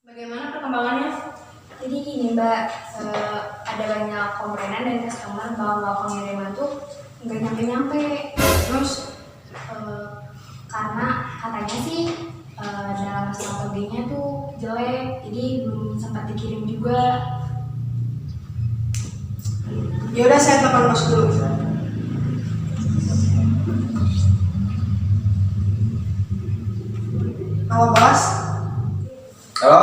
Bagaimana perkembangannya? Jadi gini Mbak, ada banyak komplainan dari customer bahwa pengiriman tuh nggak nyampe-nyampe. Terus Karena katanya sih dalam strategi-nya tuh jelek, jadi belum sempat dikirim juga. yaudah saya telepon bos dulu. Halo bos, Halo?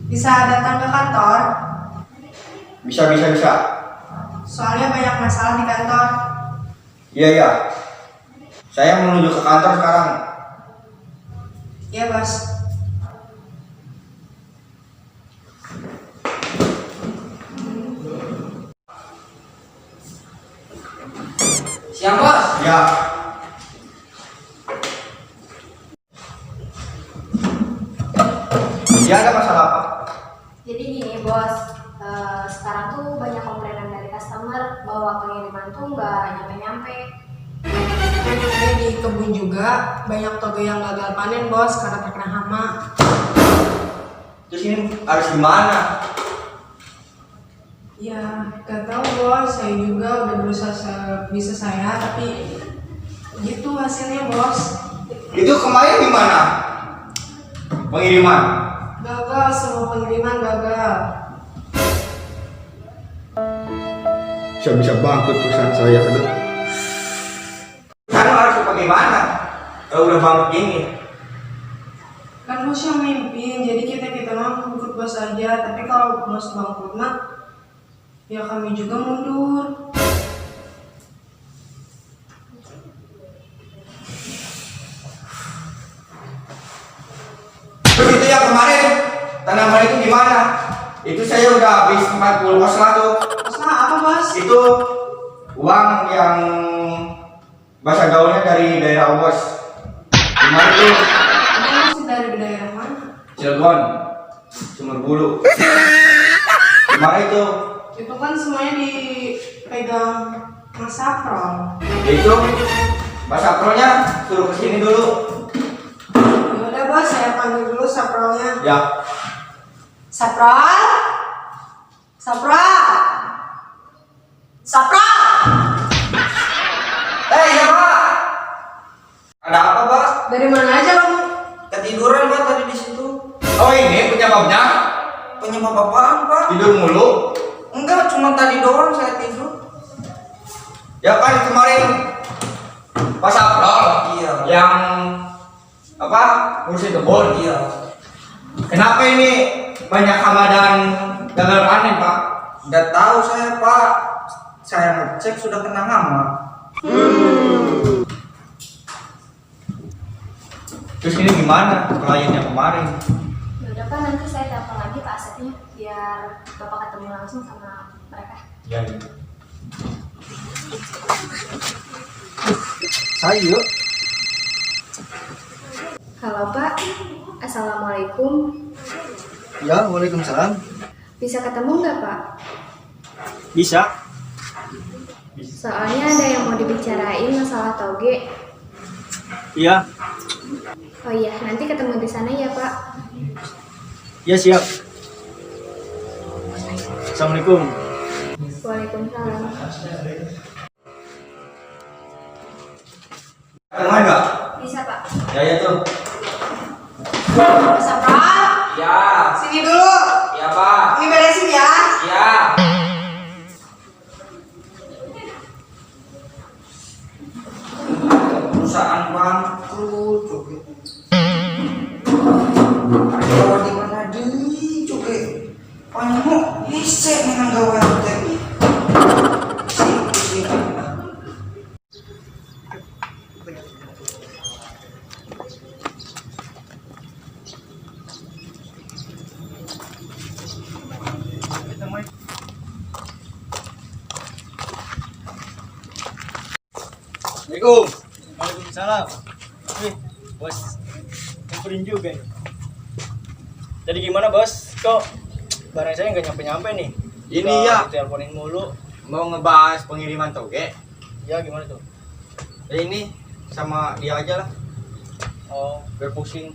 bisa datang ke kantor? Bisa. Soalnya banyak masalah di kantor. Iya. Saya menuju ke kantor sekarang. Iya bos. Siang bos. Ya. Iya, ada masalah apa? Jadi gini bos, sekarang tuh banyak komplainan dari customer bahwa pengiriman tuh nggak nyampe-nyampe. Saya di kebun juga banyak toge yang gagal panen bos karena terkena hama. Terus ini harus gimana? Ya gak tahu bos, saya juga udah berusaha sebisa saya tapi gitu hasilnya bos. Itu kemarin gimana? Pengiriman? Gagal, semua pengiriman gagal. Bisa bangkrut perusahaan saya. Aduh. Kan harus bagaimana? Kalau udah bangkrut gini. Kan bos yang mimpin, jadi kita mah ikut bos aja. Tapi kalau bos bangkrut mah, ya kami juga mundur. Terus itu yang kemarin tanaman itu gimana? Itu saya udah habis 40 kos lah tuh. Masalah apa bos? Itu uang yang bahasa gaulnya dari daerah bos. Gimana tuh? Ini masih dari daerah mana? Cilegon, Sumberbulu. Gimana itu? Itu kan semuanya dipegang Mas Saprol. Itu bahasa pronya suruh kesini dulu. Yaudah bos, saya panggil dulu Saprolnya. Ya. Saprol? Saprol? Saprol? Iya pak. Ada apa, Pak? Dari mana aja kamu? Ketiduran pak tadi di situ. Oh, ini penyebabnya Penyebab apaan pak? tidur mulu. Enggak, cuma tadi doang saya tidur. Ya kan kemarin Pak Saprol Iya. yang apa ngurusin kebun. Iya. Kenapa ini banyak hama dan gagal panen, Pak? Nggak tahu saya pak. Saya ngecek sudah kena hama. Terus ini gimana kliennya kemarin? Ya udah Pak, nanti saya telepon lagi Pak Asepnya biar Bapak ketemu langsung sama mereka. Ya. Saya. Halo Pak, Assalamualaikum. Ya, waalaikumsalam. Bisa ketemu nggak Pak? Bisa. Soalnya ada yang mau dibicarain masalah toge. Iya. Oh iya, nanti ketemu di sana ya Pak. Ya siap. Assalamualaikum. Waalaikumsalam. Ketemu enggak? Bisa Pak. Ya tuh. Mas Saprol? Ya. Sini dulu. Ya pak. Ini beresin ya. Ya. Perusahaan bangkrut. Ayo di mana di cuke? Panjang hese menang gawe teh. Assalamualaikum. Waalaikumsalam. Bos, nyamperin juga nih. Jadi gimana bos? Kok barang saya nggak nyampe-nyampe nih? Ini ya. Teleponin mulu. Mau ngebahas pengiriman toge. Ya gimana tuh? Ya ini sama dia aja lah. Oh, biar pusing.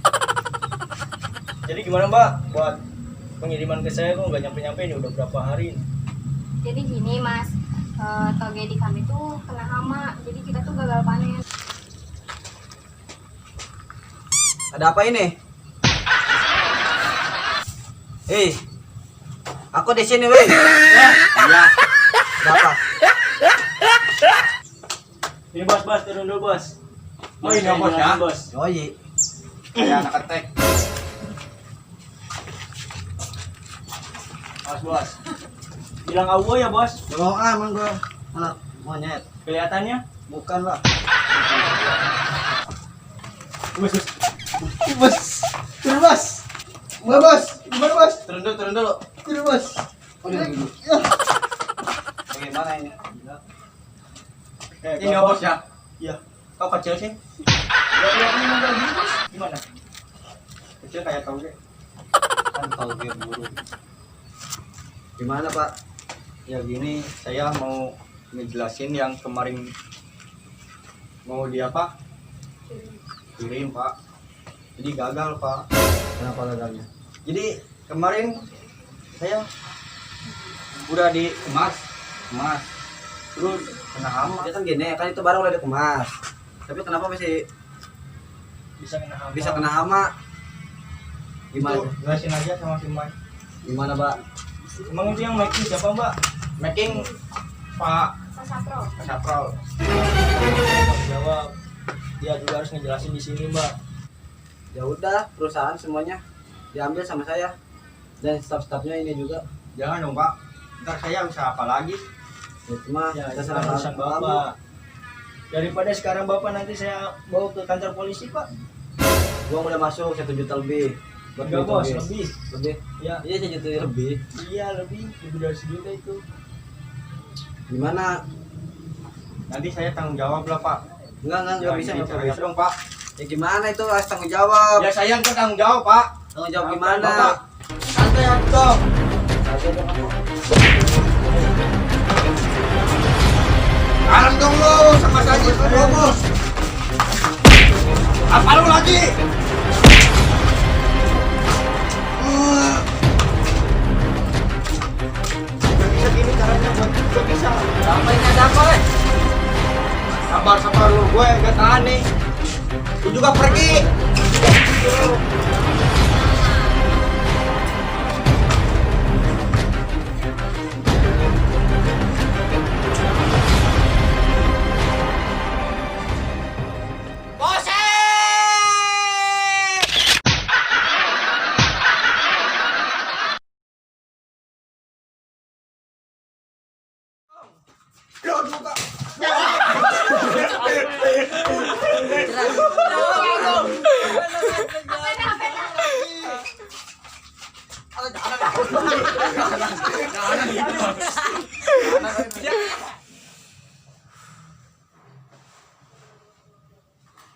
Jadi gimana Mbak buat pengiriman ke saya kok nggak nyampe-nyampe ini udah berapa hari ini? Jadi gini Mas, toge di kami tuh kena hama, jadi kita tuh gagal panen. Ada apa ini? Aku di sini, weh. Iya. Berapa? Ini bos, turun dulu bos. Oh, ini bos ya? Bos. Yoi. Ya anak ketek. Bos. Bilang awo ya bos. Mau aman gua. Anak monyet. Kelihatannya. Bukan lah. Bos. Turun, Bos. Bos. Gimana, Bos? Turun dulu. Turun, Bos. Bagaimana ini? Ini bos ya? Iya. Kau kecil sih? Kelihatannya nggak gini bos. Gimana? Kecil kayak tahu deh. Kan tahu dia buru. Gimana, Pak? Ya gini, saya mau ngejelasin yang kemarin mau di apa? Kirim Pak. Jadi gagal Pak. Kenapa gagalnya? Jadi kemarin saya udah dikemas, terus kena hama. Ya kan gini, kan itu barang udah dikemas. Tapi kenapa masih bisa kena hama? Gimana? Itu jelasin aja sama si Mike. Gimana, Pak? Emang itu yang making siapa Mbak? Making Pak Sasapro. Kasaprol. Jawab. Dia juga harus ngejelasin di sini Mbak. Ya udah, perusahaan semuanya diambil sama saya. Dan staf-stafnya ini juga. Jangan dong Pak. Ntar saya bisa apa lagi? Ya, cuma Ya, itu terserah kan urusan Bapak. Bapak. Daripada sekarang Bapak nanti saya bawa ke kantor polisi Pak. Gua udah masuk 1 juta lebih. Buat Enggak beli bos, toge. lebih. Lebih? Ya, Iya, 1 juta lebih. iya lebih dari sejuta itu. Gimana? Nanti saya tanggung jawab lah Pak. Enggak bisa, Jadi enggak caranya bisa. dong Pak. Ya gimana itu, harus tanggung jawab. Ya saya yang tanggung jawab Pak. Tanggung jawab gimana? Bapak, santai dong. Saja dong kamu. Kalem dong lu sama saja lu bos. Apa lu lagi? Bisa gini caranya buat gue bisa. Apa ini, ada apa, weh? Sabar lu, gue gak tahan nih. Lu juga pergi.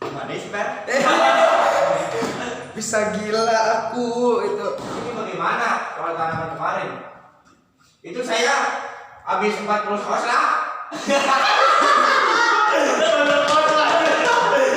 Manis, Fer. Bisa gila aku itu. Ini bagaimana kalau tanaman kemarin? Itu saya habis 40 kos lah.